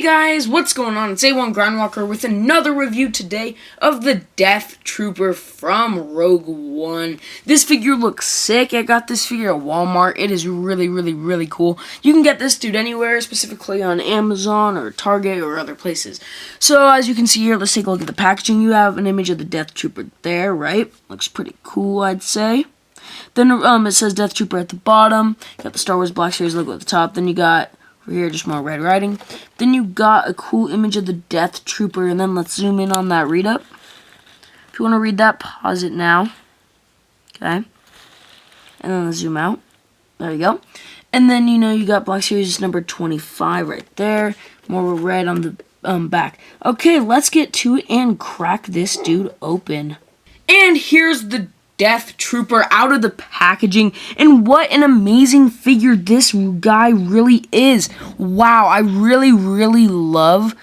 Guys, what's going on? It's A1 Groundwalker with another review today of the Death Trooper from Rogue One. This figure looks sick. I got this figure at Walmart. It is really cool. You can get this dude anywhere, specifically on Amazon or Target or other places. So as you can see here, let's take a look at the packaging. You have an image of the Death Trooper there, right? Looks pretty cool, I'd say. Then it says Death Trooper at the bottom. You got the Star Wars Black Series logo at the top. Then you got here just more red writing. Then you got a cool image of the Death Trooper, and then let's zoom in on that read up. If you want to read that, pause it now. Okay. And then let's zoom out. There you go. And then you got Black Series number 25 right there. More red on the back. Okay, let's get to it and crack this dude open. And here's the Death Trooper out of the packaging, and what an amazing figure this guy really is. Wow, I really love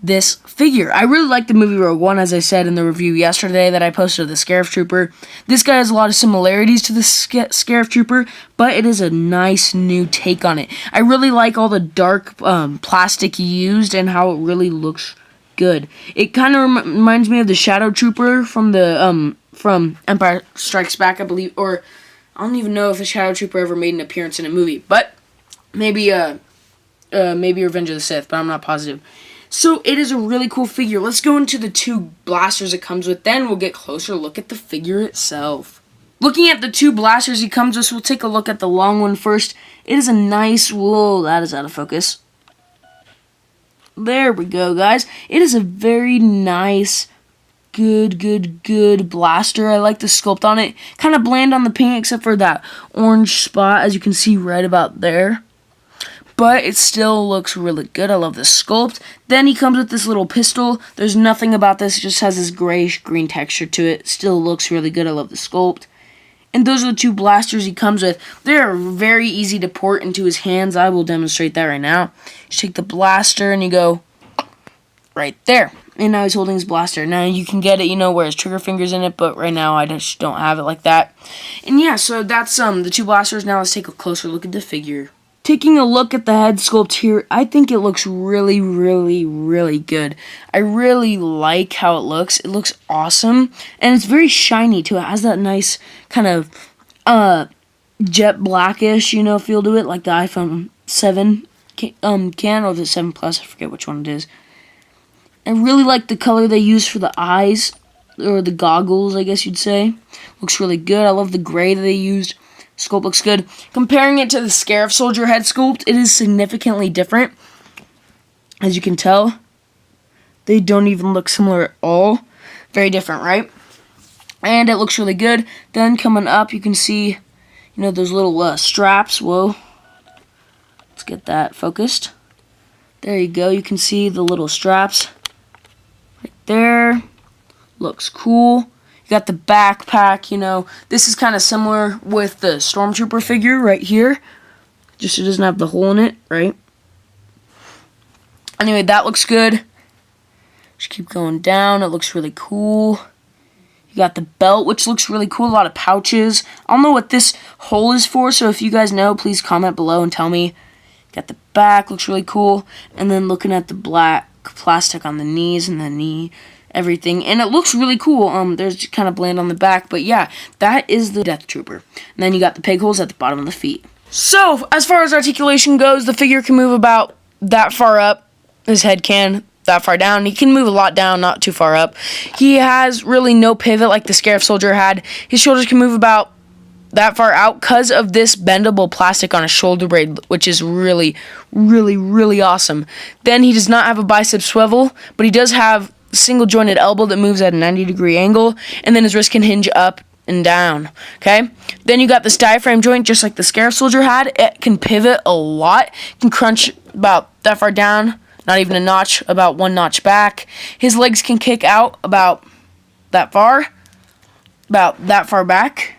this figure. I really like the movie Rogue One, as I said in the review yesterday that I posted of the Scarif Trooper. This guy has a lot of similarities to the Scarif Trooper, but it is a nice new take on it. I really like all the dark plastic he used and how it really looks good. It kind of reminds me of the Shadow Trooper from the from Empire Strikes Back, I believe, or I don't even know if the Shadow Trooper ever made an appearance in a movie, but maybe Revenge of the Sith, but I'm not positive. So it is a really cool figure. Let's go into the two blasters it comes with, then we'll get a closer look at the figure itself. Looking at the two blasters he comes with, we'll take a look at the long one first. It is a nice, whoa, that is out of focus. There we go, guys. It is a very nice, good blaster. I like the sculpt on it. Kind of bland on the paint except for that orange spot, as you can see right about there. But it still looks really good. I love the sculpt. Then he comes with this little pistol. There's nothing about this. It just has this grayish-green texture to it. Still looks really good. I love the sculpt. And those are the two blasters he comes with. They're very easy to port into his hands. I will demonstrate that right now. You take the blaster and you go right there. And now he's holding his blaster. Now you can get it, where his trigger finger's in it, but right now I just don't have it like that. And yeah, so that's the two blasters. Now let's take a closer look at the figure. Taking a look at the head sculpt here, I think it looks really good. I really like how it looks. It looks awesome, and it's very shiny too. It has that nice kind of jet blackish, feel to it, like the iPhone 7 can, or the 7 Plus. I forget which one it is. I really like the color they use for the eyes, or the goggles, I guess you'd say. Looks really good. I love the gray that they used. Sculpt looks good. Comparing it to the Scarif Soldier head sculpt, it is significantly different. As you can tell, they don't even look similar at all. Very different, right? And it looks really good. Then coming up, you can see, those little straps. Whoa. Let's get that focused. There you go. You can see the little straps right there. Looks cool. You got the backpack, This is kind of similar with the Stormtrooper figure right here. Just it doesn't have the hole in it, right? Anyway, that looks good. Just keep going down. It looks really cool. You got the belt, which looks really cool. A lot of pouches. I don't know what this hole is for, so if you guys know, please comment below and tell me. Got the back. Looks really cool. And then looking at the black plastic on the knees and the knee, everything, and it looks really cool. There's kind of bland on the back, but yeah, that is the Death Trooper. And then you got the peg holes at the bottom of the feet. So as far as articulation goes, the figure can move about that far up. His head can that far down. He can move a lot down, not too far up. He has really no pivot like the Scarif Soldier had. His shoulders can move about that far out because of this bendable plastic on his shoulder blade, which is really awesome. Then he does not have a bicep swivel, but he does have single jointed elbow that moves at a 90-degree angle, and then his wrist can hinge up and down. Okay, then you got this diaphragm joint just like the Scarif Soldier had. It can pivot a lot. It can crunch about that far down, not even a notch, about one notch back. His legs can kick out about that far back,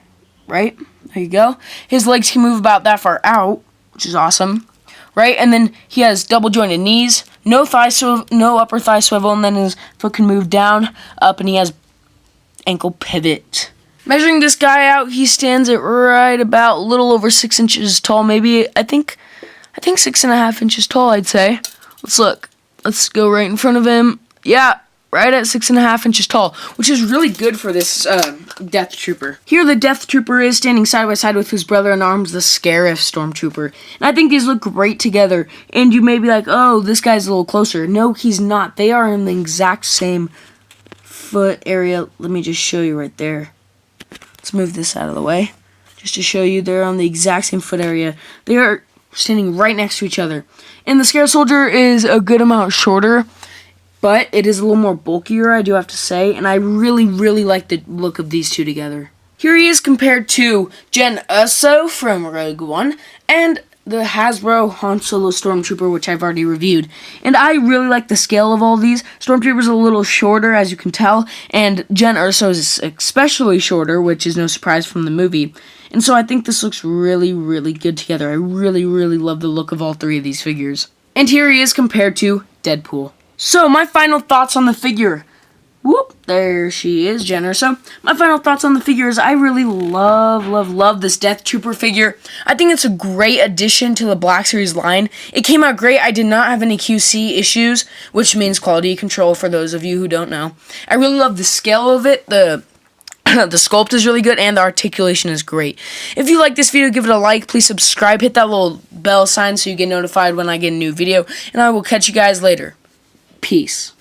right? There you go. His legs can move about that far out, which is awesome. Right, and then he has double jointed knees, no upper thigh swivel, and then his foot can move down, up, and he has ankle pivot. Measuring this guy out, he stands at right about a little over 6 inches tall, maybe. I think 6.5 inches tall, I'd say. Let's look. let's go right in front of him. Yeah, right at 6.5 inches tall, which is really good for this Death Trooper. Here the Death Trooper is standing side by side with his brother in arms, the Scarif Stormtrooper. And I think these look great together. And you may be like, oh, this guy's a little closer. No, he's not. They are in the exact same foot area. Let me just show you right there. Let's move this out of the way. Just to show you, they're on the exact same foot area. They are standing right next to each other. And the Scarif Soldier is a good amount shorter, but it is a little more bulkier, I do have to say, and I really, really like the look of these two together. Here he is compared to Jyn Erso from Rogue One, and the Hasbro Han Solo Stormtrooper, which I've already reviewed. And I really like the scale of all these. Stormtrooper's a little shorter, as you can tell, and Jyn Erso is especially shorter, which is no surprise from the movie. And so I think this looks really, really good together. I really, really love the look of all three of these figures. And here he is compared to Deadpool. So, my final thoughts on the figure. Whoop, there she is, Jyn Erso. My final thoughts on the figure is I really love this Death Trooper figure. I think it's a great addition to the Black Series line. It came out great. I did not have any QC issues, which means quality control for those of you who don't know. I really love the scale of it. The sculpt is really good, and the articulation is great. If you like this video, give it a like. Please subscribe. Hit that little bell sign so you get notified when I get a new video. And I will catch you guys later. Peace.